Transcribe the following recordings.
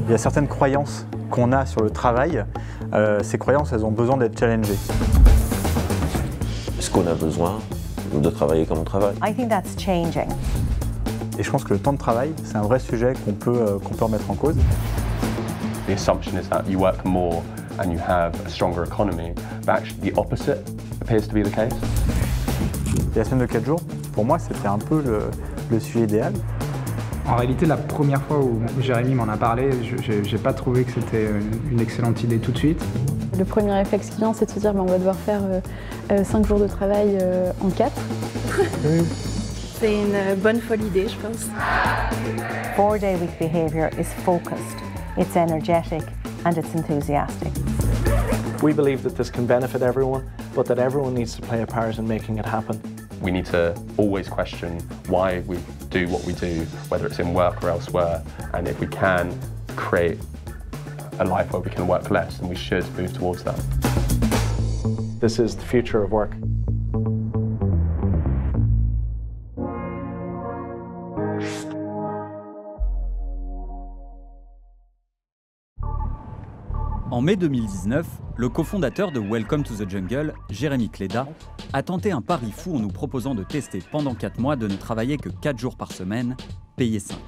Il y a certaines croyances qu'on a sur le travail. Ces croyances, elles ont besoin d'être challengées. Est-ce qu'on a besoin de travailler comme on travaille? I think that's changing. Et je pense que le temps de travail, c'est un vrai sujet qu'on peut remettre en cause. The assumption is that you work more and you have a stronger economy, but actually the opposite appears to be the case. Et la semaine de 4 jours, pour moi, c'était un peu le sujet idéal. En réalité, la première fois où Jérémy m'en a parlé, je n'ai pas trouvé que c'était une excellente idée tout de suite. Le premier réflexe qui vient, c'est de se dire on va devoir faire 5 jours de travail en 4. C'est une bonne folle idée, je pense. 4-day week behavior is focused, it's energetic, and it's enthusiastic. We believe that this can benefit everyone, but that everyone needs to play a part in making it happen. We need to always question why we do what we do, whether it's in work or elsewhere, and if we can create a life where we can work less, then we should move towards that. This is the future of work. En mai 2019, le cofondateur de Welcome to the Jungle, Jérémy Cléda, a tenté un pari fou en nous proposant de tester pendant 4 mois de ne travailler que 4 jours par semaine, payés 5.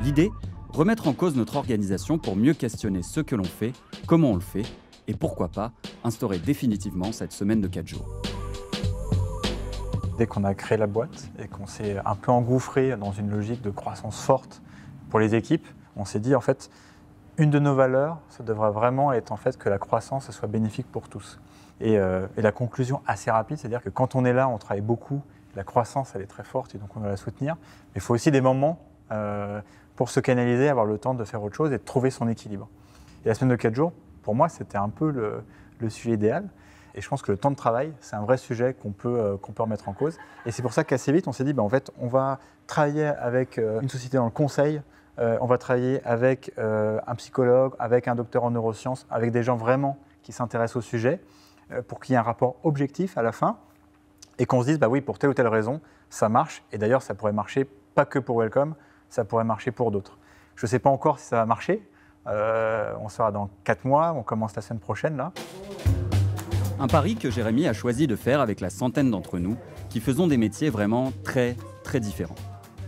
L'idée, remettre en cause notre organisation pour mieux questionner ce que l'on fait, comment on le fait, et pourquoi pas, instaurer définitivement cette semaine de 4 jours. Dès qu'on a créé la boîte et qu'on s'est un peu engouffré dans une logique de croissance forte pour les équipes, on s'est dit en fait, une de nos valeurs, ça devrait vraiment être en fait que la croissance soit bénéfique pour tous. Et la conclusion assez rapide, c'est-à-dire que quand on est là, on travaille beaucoup, la croissance elle est très forte et donc on doit la soutenir. Mais il faut aussi des moments pour se canaliser, avoir le temps de faire autre chose et de trouver son équilibre. Et la semaine de 4 jours, pour moi, c'était un peu le sujet idéal. Et je pense que le temps de travail, c'est un vrai sujet qu'on peut remettre en cause. Et c'est pour ça qu'assez vite, on s'est dit, en fait, on va travailler avec une société dans le conseil. On va travailler avec un psychologue, avec un docteur en neurosciences, avec des gens vraiment qui s'intéressent au sujet, pour qu'il y ait un rapport objectif à la fin, et qu'on se dise, oui, pour telle ou telle raison, ça marche, et d'ailleurs, ça pourrait marcher pas que pour Welcome, ça pourrait marcher pour d'autres. Je ne sais pas encore si ça va marcher, on sera dans 4 mois, on commence la semaine prochaine, là. Un pari que Jérémy a choisi de faire avec la centaine d'entre nous, qui faisons des métiers vraiment très, très différents.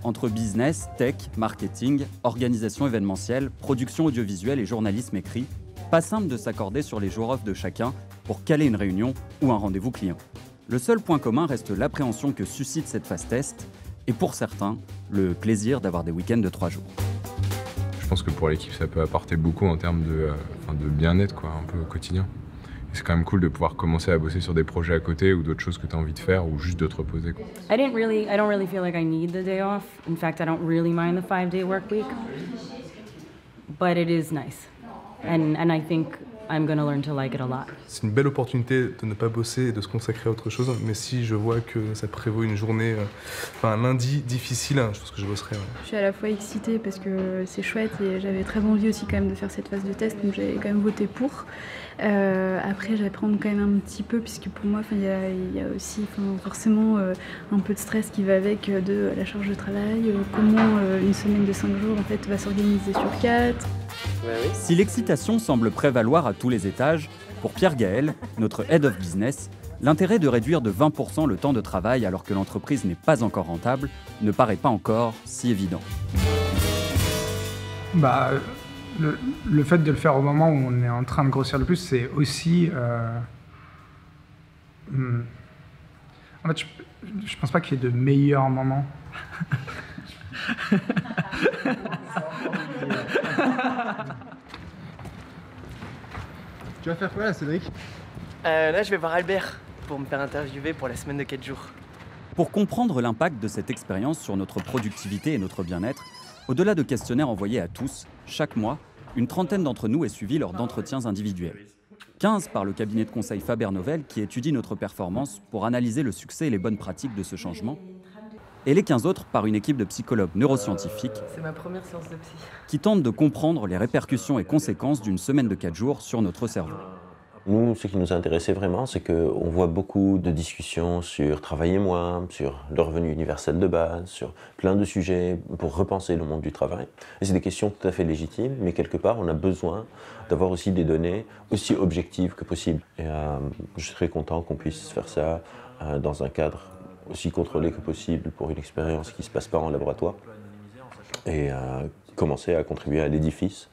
Entre business, tech, marketing, organisation événementielle, production audiovisuelle et journalisme écrit, pas simple de s'accorder sur les jours off de chacun pour caler une réunion ou un rendez-vous client. Le seul point commun reste l'appréhension que suscite cette phase test et pour certains, le plaisir d'avoir des week-ends de 3 jours. Je pense que pour l'équipe, ça peut apporter beaucoup en termes de bien-être, un peu au quotidien. C'est quand même cool de pouvoir commencer à bosser sur des projets à côté ou d'autres choses que tu as envie de faire ou juste de te reposer. I don't really feel like I need the day off. In fact, I don't really mind the 5-day work week. But it is nice. And I think I'm going to learn to like it a lot. C'est une belle opportunité de ne pas bosser et de se consacrer à autre chose. Mais si je vois que ça prévaut une journée, un lundi difficile, je pense que je bosserai. Ouais. Je suis à la fois excitée parce que c'est chouette et j'avais très envie aussi quand même de faire cette phase de test, donc j'avais quand même voté pour. Après, j'apprends quand même un petit peu, puisque pour moi, il y a aussi forcément un peu de stress qui va avec de la charge de travail, comment une semaine de 5 jours en fait, va s'organiser sur 4. Si l'excitation semble prévaloir à tous les étages, pour Pierre Gaël, notre Head of Business, l'intérêt de réduire de 20% le temps de travail alors que l'entreprise n'est pas encore rentable ne paraît pas encore si évident. Le fait de le faire au moment où on est en train de grossir le plus, c'est aussi... En fait, je pense pas qu'il y ait de meilleurs moments. Tu vas faire quoi là, Cédric? Là, je vais voir Albert pour me faire interviewer pour la semaine de 4 jours. Pour comprendre l'impact de cette expérience sur notre productivité et notre bien-être, au-delà de questionnaires envoyés à tous, chaque mois, une trentaine d'entre nous est suivie lors d'entretiens individuels. 15 par le cabinet de conseil Faber-Novel qui étudie notre performance pour analyser le succès et les bonnes pratiques de ce changement. Et les 15 autres par une équipe de psychologues neuroscientifiques C'est ma première séance de psy. Qui tentent de comprendre les répercussions et conséquences d'une semaine de 4 jours sur notre cerveau. Nous, ce qui nous intéressait vraiment, c'est qu'on voit beaucoup de discussions sur travailler moins, sur le revenu universel de base, sur plein de sujets pour repenser le monde du travail. Et c'est des questions tout à fait légitimes, mais quelque part, on a besoin d'avoir aussi des données aussi objectives que possible. Et je serais content qu'on puisse faire ça dans un cadre aussi contrôlé que possible pour une expérience qui ne se passe pas en laboratoire et commencer à contribuer à l'édifice,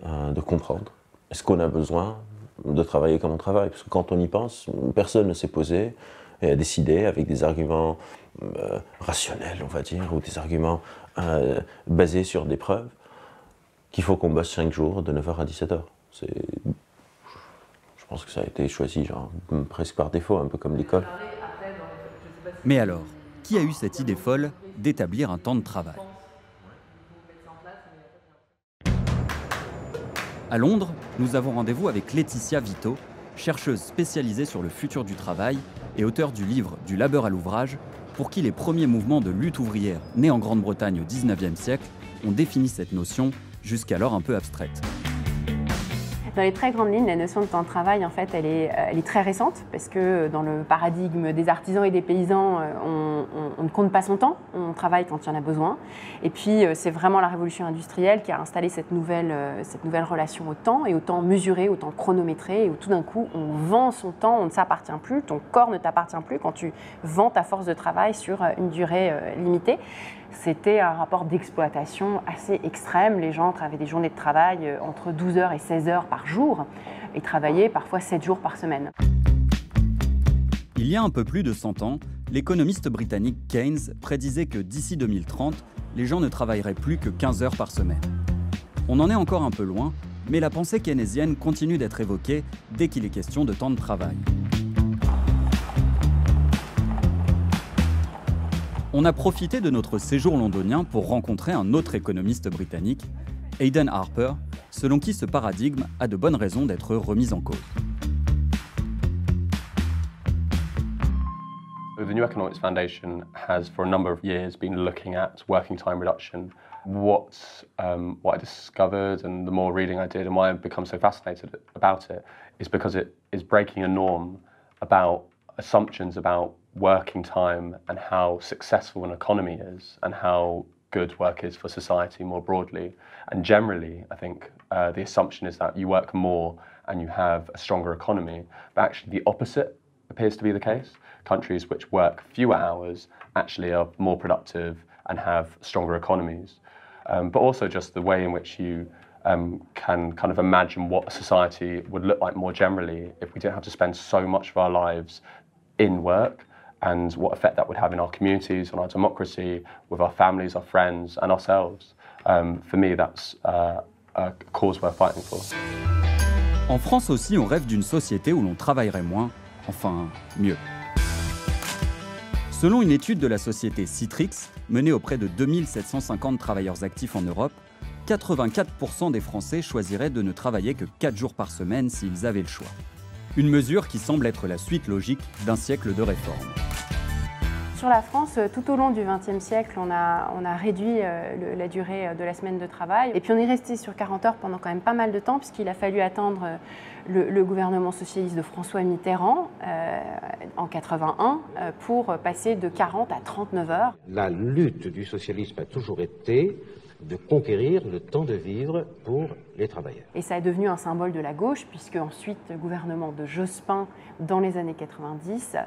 de comprendre est-ce qu'on a besoin de travailler comme on travaille, parce que quand on y pense, personne ne s'est posé et a décidé avec des arguments rationnels, on va dire, ou des arguments basés sur des preuves, qu'il faut qu'on bosse 5 jours de 9h à 17h. Je pense que ça a été choisi genre, presque par défaut, un peu comme l'école. Mais alors, qui a eu cette idée folle d'établir un temps de travail? À Londres, nous avons rendez-vous avec Laetitia Vito, chercheuse spécialisée sur le futur du travail et auteure du livre « Du labeur à l'ouvrage », pour qui les premiers mouvements de lutte ouvrière nés en Grande-Bretagne au XIXe siècle ont défini cette notion, jusqu'alors un peu abstraite. Dans les très grandes lignes, la notion de temps de travail, en fait, elle est très récente, parce que dans le paradigme des artisans et des paysans, on ne compte pas son temps, on travaille quand il y en a besoin. Et puis, c'est vraiment la révolution industrielle qui a installé cette nouvelle relation au temps, et au temps mesuré, au temps chronométré, et où tout d'un coup, on vend son temps, on ne s'appartient plus, ton corps ne t'appartient plus quand tu vends ta force de travail sur une durée limitée. C'était un rapport d'exploitation assez extrême. Les gens avaient des journées de travail entre 12h et 16h par jour et travaillaient parfois 7 jours par semaine. Il y a un peu plus de 100 ans, l'économiste britannique Keynes prédisait que d'ici 2030, les gens ne travailleraient plus que 15 heures par semaine. On en est encore un peu loin, mais la pensée keynésienne continue d'être évoquée dès qu'il est question de temps de travail. On a profité de notre séjour londonien pour rencontrer un autre économiste britannique, Aidan Harper, selon qui ce paradigme a de bonnes raisons d'être remis en cause. The New Economics Foundation has, for a number of years, been looking at working time reduction. What I discovered, and the more reading I did, and why I've become so fascinated about it, is because it is breaking a norm about assumptions about working time and how successful an economy is and how good work is for society more broadly. And generally, I think the assumption is that you work more and you have a stronger economy, but actually the opposite appears to be the case. Countries which work fewer hours actually are more productive and have stronger economies. But also just the way in which you can kind of imagine what a society would look like more generally if we didn't have to spend so much of our lives in work, and what effect that would have in our communities, on our democracy, with our families, our friends, and ourselves. For me, that's a cause worth fighting for. En France aussi, on rêve d'une société où l'on travaillerait moins, enfin mieux. Selon une étude de la société Citrix, menée auprès de 2750 travailleurs actifs en Europe, 84% des Français choisiraient de ne travailler que 4 jours par semaine s'ils avaient le choix. Une mesure qui semble être la suite logique d'un siècle de réformes. Sur la France, tout au long du XXe siècle, on a réduit la durée de la semaine de travail. Et puis on est resté sur 40 heures pendant quand même pas mal de temps, puisqu'il a fallu attendre le gouvernement socialiste de François Mitterrand en 81 pour passer de 40 à 39 heures. La lutte du socialisme a toujours été de conquérir le temps de vivre pour les travailleurs. Et ça est devenu un symbole de la gauche, puisque ensuite le gouvernement de Jospin, dans les années 90,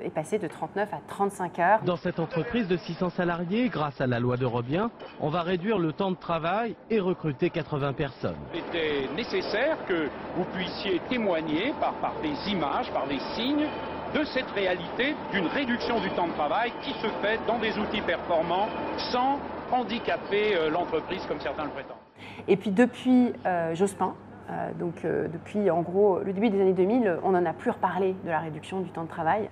est passé de 39 à 35 heures. Dans cette entreprise de 600 salariés, grâce à la loi de Robien, on va réduire le temps de travail et recruter 80 personnes. Il était nécessaire que vous puissiez témoigner par des images, par des signes, de cette réalité d'une réduction du temps de travail qui se fait dans des outils performants sans handicaper l'entreprise comme certains le prétendent. Et puis depuis Jospin, depuis en gros le début des années 2000, on n'en a plus reparlé de la réduction du temps de travail.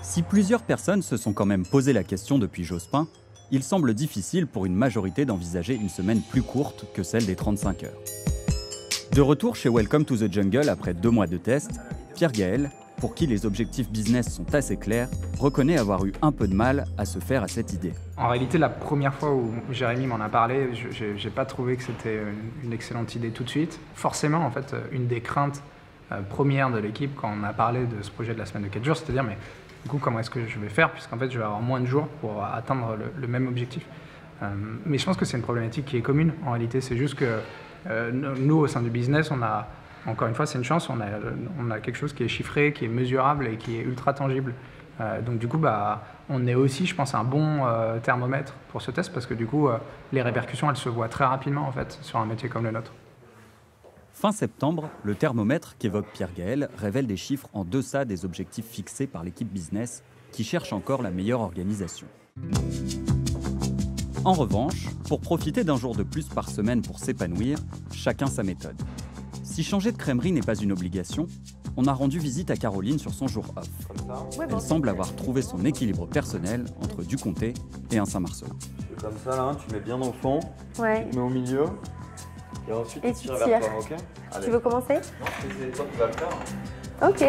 Si plusieurs personnes se sont quand même posé la question depuis Jospin, il semble difficile pour une majorité d'envisager une semaine plus courte que celle des 35 heures. De retour chez Welcome to the Jungle après 2 mois de test, Pierre Gaël, pour qui les objectifs business sont assez clairs, reconnaît avoir eu un peu de mal à se faire à cette idée. En réalité, la première fois où Jérémy m'en a parlé, j'ai pas trouvé que c'était une excellente idée tout de suite. Forcément, en fait, une des craintes première de l'équipe quand on a parlé de ce projet de la semaine de 4 jours, c'est-à-dire mais du coup comment est-ce que je vais faire puisqu'en fait je vais avoir moins de jours pour atteindre le même objectif. Mais je pense que c'est une problématique qui est commune en réalité, c'est juste que nous au sein du business on a, encore une fois c'est une chance, on a quelque chose qui est chiffré, qui est mesurable et qui est ultra tangible. Donc du coup, on est aussi, je pense, un bon thermomètre pour ce test parce que du coup, les répercussions, elles se voient très rapidement en fait sur un métier comme le nôtre. Fin septembre, le thermomètre qu'évoque Pierre Gaël révèle des chiffres en deçà des objectifs fixés par l'équipe business qui cherche encore la meilleure organisation. En revanche, pour profiter d'un jour de plus par semaine pour s'épanouir, chacun sa méthode. Si changer de crèmerie n'est pas une obligation, on a rendu visite à Caroline sur son jour off. Elle semble avoir trouvé son équilibre personnel entre du comté et un Saint-Marcelin. Comme ça, là, tu mets bien dans le fond, ouais. Tu te mets au milieu, et ensuite et tu tires vers toi, ok? Allez. Tu veux commencer? Non, c'est toi qui vas le faire. Ok.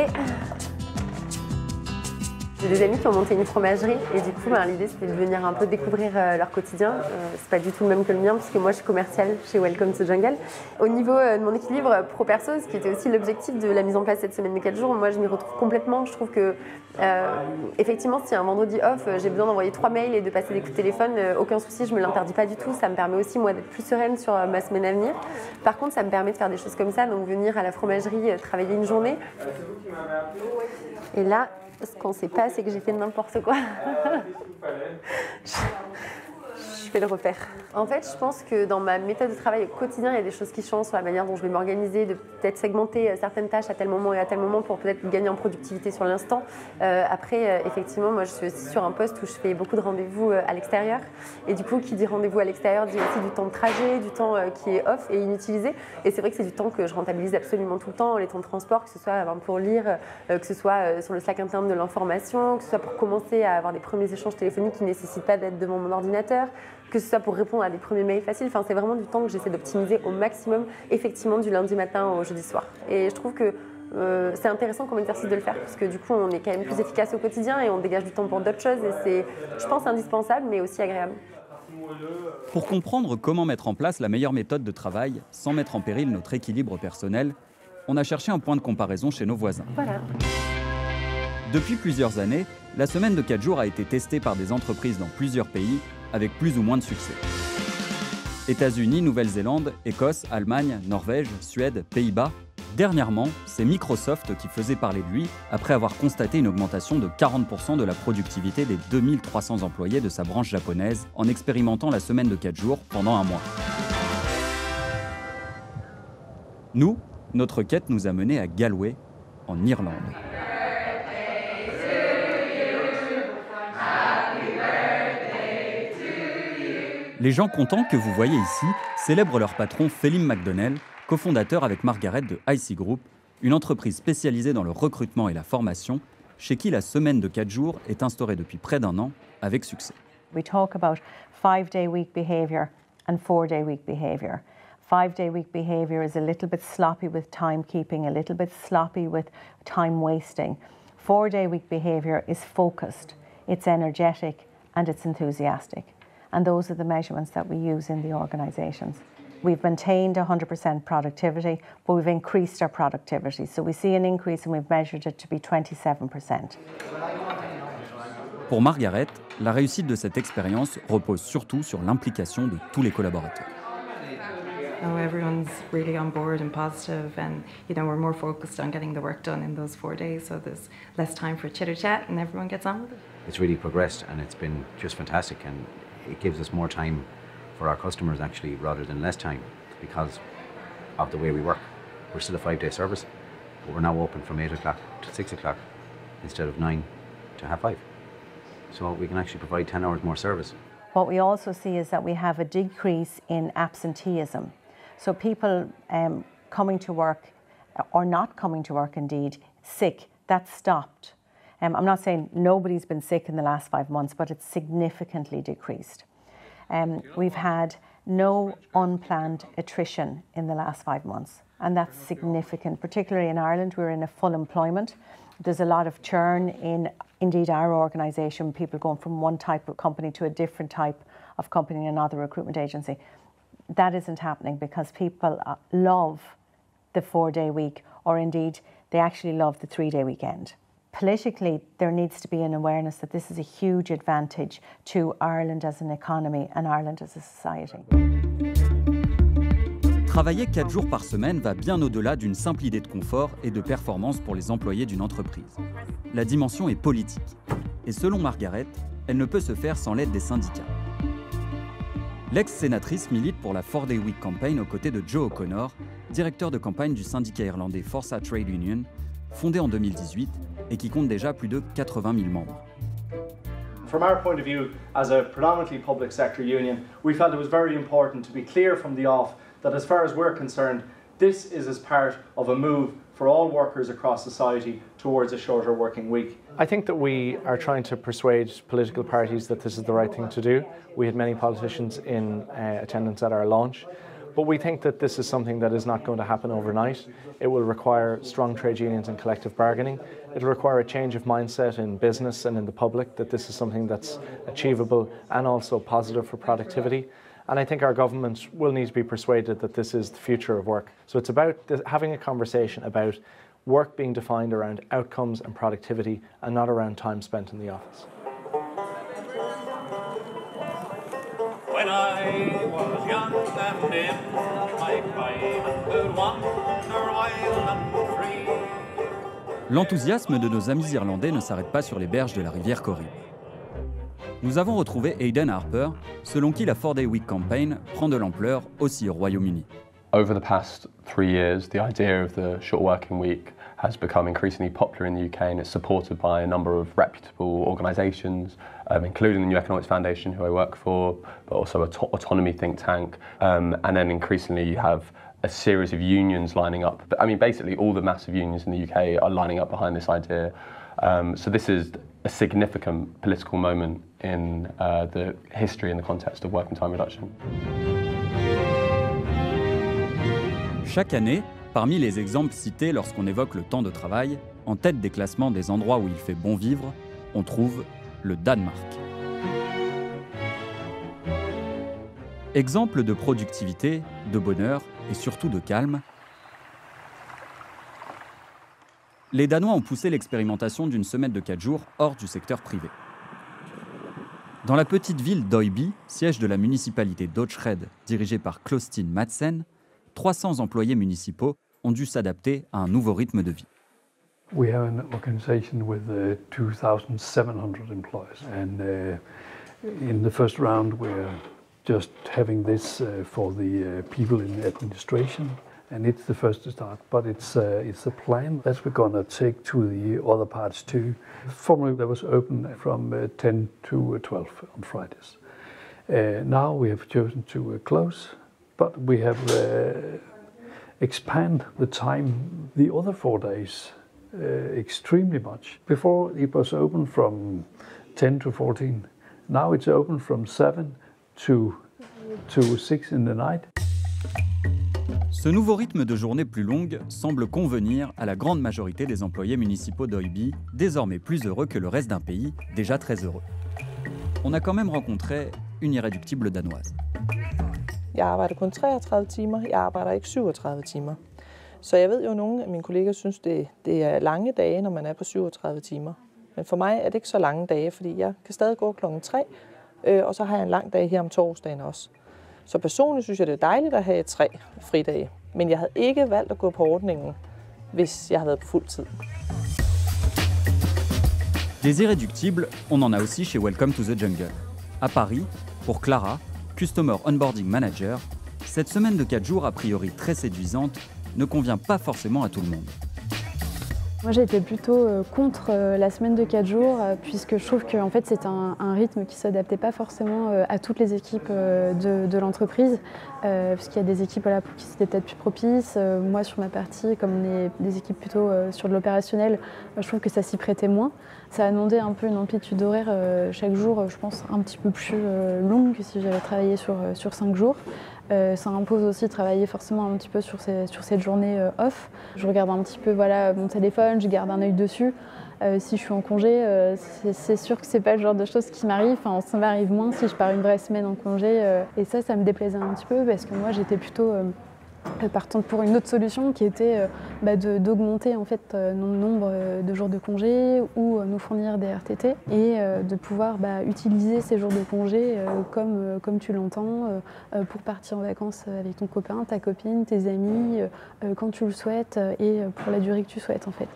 J'ai des amis qui ont monté une fromagerie et du coup l'idée c'était de venir un peu découvrir leur quotidien. C'est pas du tout le même que le mien puisque moi je suis commerciale chez Welcome to Jungle. Au niveau de mon équilibre pro-perso, ce qui était aussi l'objectif de la mise en place de cette semaine de 4 jours, moi je m'y retrouve complètement. Je trouve que effectivement si un vendredi off j'ai besoin d'envoyer 3 mails et de passer des coups de téléphone, aucun souci, je me l'interdis pas du tout. Ça me permet aussi moi d'être plus sereine sur ma semaine à venir. Par contre ça me permet de faire des choses comme ça, donc venir à la fromagerie, travailler une journée. Et là, ce qu'on ne sait pas, c'est que j'ai fait n'importe quoi. Je fais le repère. En fait, je pense que dans ma méthode de travail au quotidien, il y a des choses qui changent sur la manière dont je vais m'organiser, de peut-être segmenter certaines tâches à tel moment et à tel moment pour peut-être gagner en productivité sur l'instant. Après, effectivement, moi, je suis aussi sur un poste où je fais beaucoup de rendez-vous à l'extérieur. Et du coup, qui dit rendez-vous à l'extérieur dit aussi du temps de trajet, du temps qui est off et inutilisé. Et c'est vrai que c'est du temps que je rentabilise absolument tout le temps, les temps de transport, que ce soit pour lire, que ce soit sur le Slack interne de l'information, que ce soit pour commencer à avoir des premiers échanges téléphoniques qui ne nécessitent pas d'être devant mon ordinateur, que ce soit pour répondre à des premiers mails faciles. Enfin, c'est vraiment du temps que j'essaie d'optimiser au maximum, effectivement, du lundi matin au jeudi soir. Et je trouve que c'est intéressant comme exercice de le faire, parce que du coup, on est quand même plus efficace au quotidien et on dégage du temps pour d'autres choses. Et c'est, je pense, indispensable, mais aussi agréable. Pour comprendre comment mettre en place la meilleure méthode de travail sans mettre en péril notre équilibre personnel, on a cherché un point de comparaison chez nos voisins. Voilà. Depuis plusieurs années, la semaine de 4 jours a été testée par des entreprises dans plusieurs pays, avec plus ou moins de succès. États-Unis, Nouvelle-Zélande, Écosse, Allemagne, Norvège, Suède, Pays-Bas. Dernièrement, c'est Microsoft qui faisait parler de lui après avoir constaté une augmentation de 40% de la productivité des 2300 employés de sa branche japonaise en expérimentant la semaine de 4 jours pendant un mois. Nous, notre quête nous a menés à Galway, en Irlande. Les gens contents que vous voyez ici célèbrent leur patron Phelim McDonnell, cofondateur avec Margaret de IC Group, une entreprise spécialisée dans le recrutement et la formation, chez qui la semaine de 4 jours est instaurée depuis près d'1 an avec succès. We talk about 5-day week behavior and 4-day week behavior. 5-day week behavior is a little bit sloppy with timekeeping, a little bit sloppy with time wasting. 4-day week behavior is focused, it's energetic, and it's enthusiastic. And those are the measurements that we use in the organisations. We've maintained 100% productivity, but we've increased our productivity. So we see an increase and we've measured it to be 27%. Pour Margaret, la réussite de cette expérience repose surtout sur l'implication de tous les collaborateurs. Oh, everyone's really on board and positive, and we're more focused on getting the work done in those 4 days, so there's less time for chitter-chat and everyone gets on with it. It's really progressed and it's been just fantastic, and it gives us more time for our customers actually rather than less time because of the way we work. We're still a 5-day service, but we're now open from 8 o'clock to 6 o'clock instead of 9 to 5:30. So we can actually provide 10 hours more service. What we also see is that we have a decrease in absenteeism. So people coming to work, or not coming to work indeed, sick, that's stopped. I'm not saying nobody's been sick in the last 5 months, but it's significantly decreased. We've had no unplanned attrition in the last 5 months, and that's significant. Particularly in Ireland, we're in a full employment. There's a lot of churn in, indeed, our organisation, people going from one type of company to a different type of company in another recruitment agency. That isn't happening because people love the 4-day week or indeed they actually love the 3-day weekend. Politically, there needs to be an awareness that this is a huge advantage to Ireland as an economy and Ireland as a society. Travailler 4 jours par semaine va bien au-delà d'une simple idée de confort et de performance pour les employés d'une entreprise. La dimension est politique. Et selon Margaret, elle ne peut se faire sans l'aide des syndicats. L'ex-sénatrice milite pour la 4-Day Week Campaign aux côtés de Joe O'Connor, directeur de campagne du syndicat irlandais Forza Trade Union, fondé en 2018 et qui compte déjà plus de 80 000 membres. From our point of view, as a predominantly public sector union, we felt it was very important to be clear from the off that as far as we're concerned, this is as part of a move for all workers across society towards a shorter working week. I think that we are trying to persuade political parties that this is the right thing to do. We had many politicians in attendance at our launch, but we think that this is something that is not going to happen overnight. It will require strong trade unions and collective bargaining. It will require a change of mindset in business and in the public that this is something that's achievable and also positive for productivity. And I think our government will need to be persuaded that this is the future of work. So it's about having a conversation about work being defined around outcomes and productivity and not around time spent in the office. When I was young and dim, I could wander wild and free. L'enthousiasme de nos amis irlandais ne s'arrête pas sur les berges de la rivière Corrib. Nous avons retrouvé Aidan Harper, selon qui la 4-Day Week Campaign prend de l'ampleur aussi au Royaume-Uni. Over the past 3 years, the idea of the short working week has become increasingly popular in the UK, and it's supported by a number of reputable organisations, including the New Economics Foundation, who I work for, but also an autonomy think tank. And then increasingly you have a series of unions lining up. I mean, basically all the massive unions in the UK are lining up behind this idea. So this is a significant political moment in the history and the context of working time reduction. Chaque année, parmi les exemples cités lorsqu'on évoque le temps de travail, en tête des classements des endroits où il fait bon vivre, on trouve le Danemark. Exemple de productivité, de bonheur et surtout de calme, les Danois ont poussé l'expérimentation d'une semaine de 4 jours hors du secteur privé. Dans la petite ville d'Øyby, siège de la municipalité d'Østred, dirigée par Klaustin Madsen, 300 employés municipaux ont dû s'adapter à un nouveau rythme de vie. We have an organization with 2,700 employees, and in the first round we're just having this for the people in administration. And it's the first to start, but it's a plan that we're going to take to the other parts too. Formerly that was open from 10 to 12 on Fridays. Now we have chosen to close, but we have expand the time the other 4 days extremely much. Before it was open from 10 to 14. Now it's open from 7 to 6 in the night. Ce nouveau rythme de journée plus longue semble convenir à la grande majorité des employés municipaux d'Øyby, désormais plus heureux que le reste d'un pays déjà très heureux. On a quand même rencontré une irréductible danoise. Jeg arbejder kun 33 timer, jeg arbejder ikke 37 timer. Så jeg ved jo, at nogle af mine kolleger synes, det er lange dage, når man er på 37 timer. Men for mig er det ikke så lange dage, fordi jeg kan stadig gå klokken 3, og så har jeg en lang dag her om torsdagen også. Så personligt synes jeg, det er dejligt at have 3 fridage. Men jeg havde ikke valgt at gå på ordningen, hvis jeg havde været på fuld tid. Des irréductibles, on en a aussi chez Welcome to the Jungle. À Paris, pour Clara, Customer Onboarding Manager, cette semaine de 4 jours a priori très séduisante ne convient pas forcément à tout le monde. Moi j'étais plutôt contre la semaine de 4 jours puisque je trouve que en fait, c'est un rythme qui ne s'adaptait pas forcément à toutes les équipes de l'entreprise parce qu'il y a des équipes voilà, pour qui c'était peut-être plus propice. Moi sur ma partie, comme on est des équipes plutôt sur de l'opérationnel, je trouve que ça s'y prêtait moins. Ça a demandé un peu une amplitude horaire chaque jour, je pense, un petit peu plus longue que si j'avais travaillé sur 5 jours. Ça impose aussi de travailler forcément un petit peu sur cette journée off. Je regarde un petit peu voilà, mon téléphone, je garde un œil dessus. Si je suis en congé, c'est sûr que c'est pas le genre de choses qui m'arrive. Enfin, ça m'arrive moins si je pars une vraie semaine en congé. Et ça me déplaisait un petit peu parce que moi j'étais plutôt partant pour une autre solution qui était d'augmenter en fait le nombre de jours de congé ou nous fournir des RTT et de pouvoir utiliser ces jours de congé comme tu l'entends pour partir en vacances avec ton copain, ta copine, tes amis, quand tu le souhaites et pour la durée que tu souhaites en fait.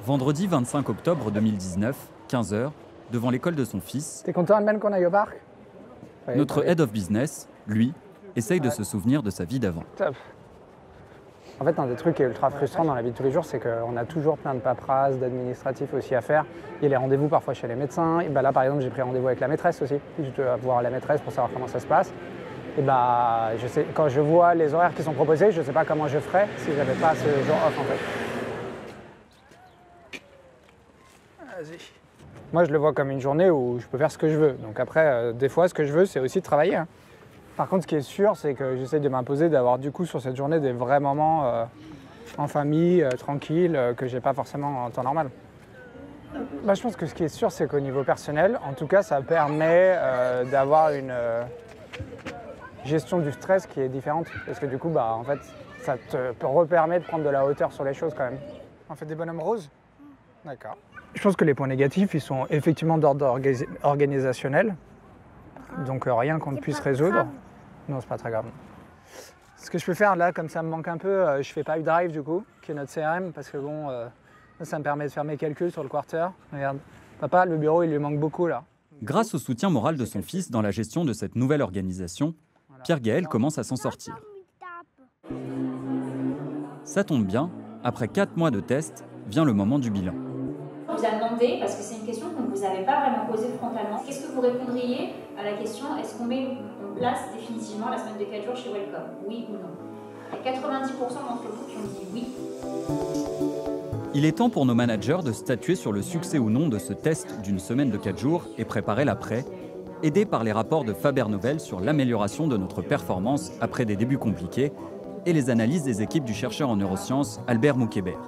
Vendredi 25 octobre 2019, 15h, devant l'école de son fils. T'es content même qu'on aille au parc? Notre Head of Business, lui, essaye de se souvenir de sa vie d'avant. En fait, un des trucs qui est ultra frustrant dans la vie de tous les jours, c'est qu'on a toujours plein de paperasse, d'administratifs aussi à faire. Il y a les rendez-vous parfois chez les médecins. Et là, par exemple, j'ai pris rendez-vous avec la maîtresse aussi. Je dois voir la maîtresse pour savoir comment ça se passe. Et je sais, quand je vois les horaires qui sont proposés, je ne sais pas comment je ferais si j'avais pas ce jour off en fait. Vas-y. Moi, je le vois comme une journée où je peux faire ce que je veux. Donc après, des fois, ce que je veux, c'est aussi de travailler. Hein. Par contre, ce qui est sûr, c'est que j'essaie de m'imposer d'avoir du coup sur cette journée des vrais moments en famille, tranquille, que j'ai pas forcément en temps normal. Je pense que ce qui est sûr, c'est qu'au niveau personnel, en tout cas, ça permet d'avoir une gestion du stress qui est différente. Parce que du coup, en fait, ça te repermet de prendre de la hauteur sur les choses quand même. On fait des bonhommes roses? D'accord. Je pense que les points négatifs, ils sont effectivement d'ordre organisationnel. Donc rien qu'on ne puisse résoudre. Non, c'est pas très grave. Ce que je peux faire là, comme ça me manque un peu, je fais pas UDrive du coup, qui est notre CRM, parce que bon, ça me permet de faire mes calculs sur le quarter. Regarde, papa, le bureau, il lui manque beaucoup là. Grâce au soutien moral de son fils dans la gestion de cette nouvelle organisation, Pierre-Gaël commence à s'en sortir. Ça tombe bien, après 4 mois de tests, vient le moment du bilan. On vous a demandé, parce que c'est une question qu'on ne vous avait pas vraiment posée frontalement, qu'est-ce que vous répondriez à la question est-ce qu'on met en place définitivement la semaine de 4 jours chez Welcome? Oui ou non? Il y a 90% d'entre vous qui ont dit oui. Il est temps pour nos managers de statuer sur le succès ou non de ce test d'une semaine de 4 jours et préparer l'après, aidés par les rapports de Faber Novel sur l'amélioration de notre performance après des débuts compliqués et les analyses des équipes du chercheur en neurosciences Albert Moukébert.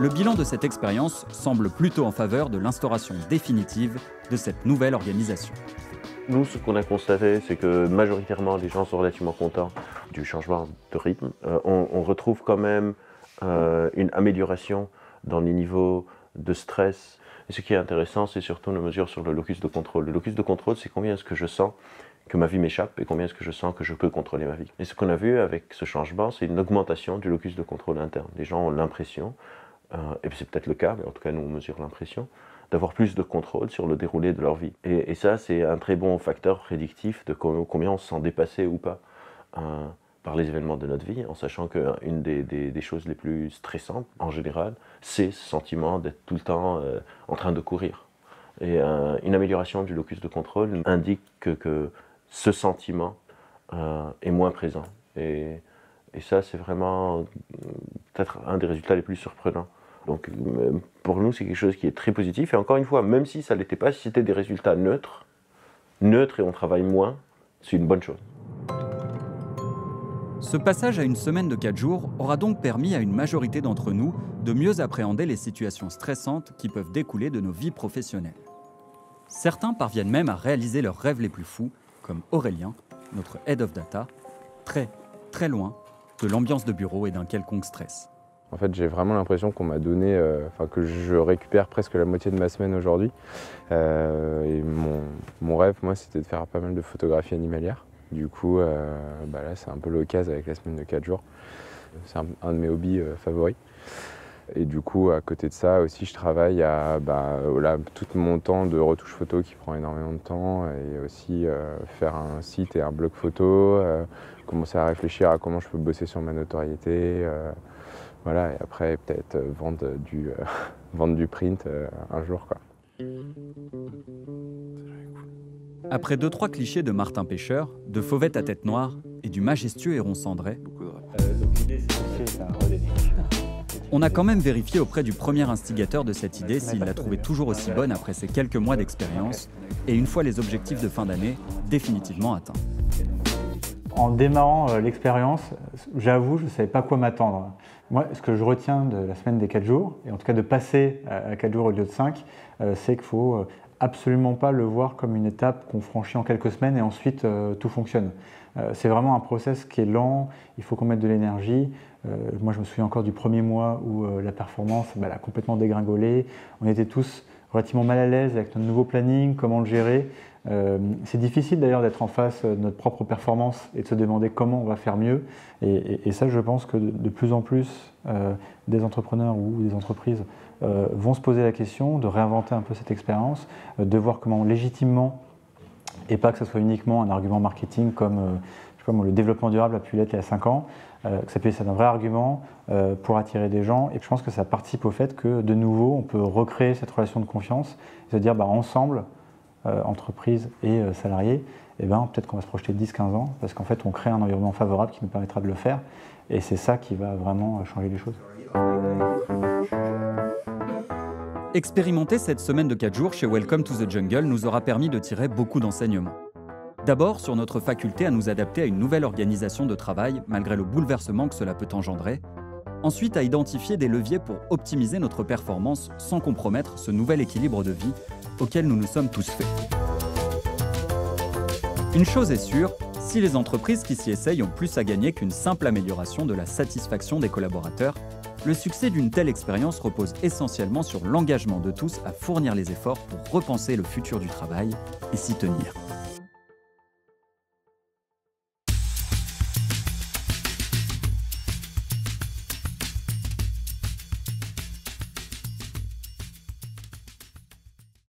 Le bilan de cette expérience semble plutôt en faveur de l'instauration définitive de cette nouvelle organisation. Nous, ce qu'on a constaté, c'est que majoritairement, les gens sont relativement contents du changement de rythme. On retrouve quand même une amélioration dans les niveaux de stress. Et ce qui est intéressant, c'est surtout nos mesures sur le locus de contrôle. Le locus de contrôle, c'est combien est-ce que je sens que ma vie m'échappe et combien est-ce que je sens que je peux contrôler ma vie. Et ce qu'on a vu avec ce changement, c'est une augmentation du locus de contrôle interne. Les gens ont l'impression, et c'est peut-être le cas, mais en tout cas nous on mesure l'impression, d'avoir plus de contrôle sur le déroulé de leur vie. Et ça, c'est un très bon facteur prédictif de combien on se sent dépassé ou pas par les événements de notre vie, en sachant qu'une des choses les plus stressantes, en général, c'est ce sentiment d'être tout le temps en train de courir. Et une amélioration du locus de contrôle indique que ce sentiment est moins présent. Et ça, c'est vraiment peut-être un des résultats les plus surprenants. Donc pour nous, c'est quelque chose qui est très positif. Et encore une fois, même si ça ne l'était pas, si c'était des résultats neutres et on travaille moins, c'est une bonne chose. Ce passage à une semaine de 4 jours aura donc permis à une majorité d'entre nous de mieux appréhender les situations stressantes qui peuvent découler de nos vies professionnelles. Certains parviennent même à réaliser leurs rêves les plus fous, comme Aurélien, notre Head of Data, très, très loin de l'ambiance de bureau et d'un quelconque stress. En fait, j'ai vraiment l'impression qu'on m'a donné, que je récupère presque la moitié de ma semaine aujourd'hui. Et mon rêve, moi, c'était de faire pas mal de photographies animalières. Du coup, là, c'est un peu l'occasion avec la semaine de 4 jours. C'est un de mes hobbies favoris. Et du coup, à côté de ça aussi, je travaille à tout mon temps de retouche photo qui prend énormément de temps et aussi faire un site et un blog photo, commencer à réfléchir à comment je peux bosser sur ma notoriété. Voilà, et après, peut-être vendre du print un jour, quoi. Après 2-3 clichés de Martin Pêcheur, de Fauvette à tête noire et du majestueux héron cendré, on a quand même vérifié auprès du premier instigateur de cette idée s'il la trouvait toujours aussi bonne après ces quelques mois d'expérience et une fois les objectifs de fin d'année définitivement atteints. En démarrant l'expérience, j'avoue, je ne savais pas quoi m'attendre. Moi, ce que je retiens de la semaine des 4 jours, et en tout cas de passer à 4 jours au lieu de 5, c'est qu'il faut absolument pas le voir comme une étape qu'on franchit en quelques semaines et ensuite tout fonctionne. C'est vraiment un process qui est lent, il faut qu'on mette de l'énergie. Moi je me souviens encore du premier mois où la performance elle a complètement dégringolé. On était tous relativement mal à l'aise avec notre nouveau planning, comment le gérer. C'est difficile d'ailleurs d'être en face de notre propre performance et de se demander comment on va faire mieux. Et ça, je pense que de plus en plus des entrepreneurs ou des entreprises vont se poser la question de réinventer un peu cette expérience, de voir comment légitimement, et pas que ce soit uniquement un argument marketing comme je sais pas moi, le développement durable a pu l'être il y a 5 ans, que ça puisse être un vrai argument pour attirer des gens. Et je pense que ça participe au fait que de nouveau, on peut recréer cette relation de confiance et se dire bah, ensemble, entreprise et salariés, eh ben, peut-être qu'on va se projeter 10-15 ans parce qu'en fait on crée un environnement favorable qui nous permettra de le faire et c'est ça qui va vraiment changer les choses. Expérimenter cette semaine de 4 jours chez Welcome to the Jungle nous aura permis de tirer beaucoup d'enseignements. D'abord sur notre faculté à nous adapter à une nouvelle organisation de travail malgré le bouleversement que cela peut engendrer. Ensuite à identifier des leviers pour optimiser notre performance sans compromettre ce nouvel équilibre de vie auquel nous nous sommes tous faits. Une chose est sûre, si les entreprises qui s'y essayent ont plus à gagner qu'une simple amélioration de la satisfaction des collaborateurs, le succès d'une telle expérience repose essentiellement sur l'engagement de tous à fournir les efforts pour repenser le futur du travail et s'y tenir.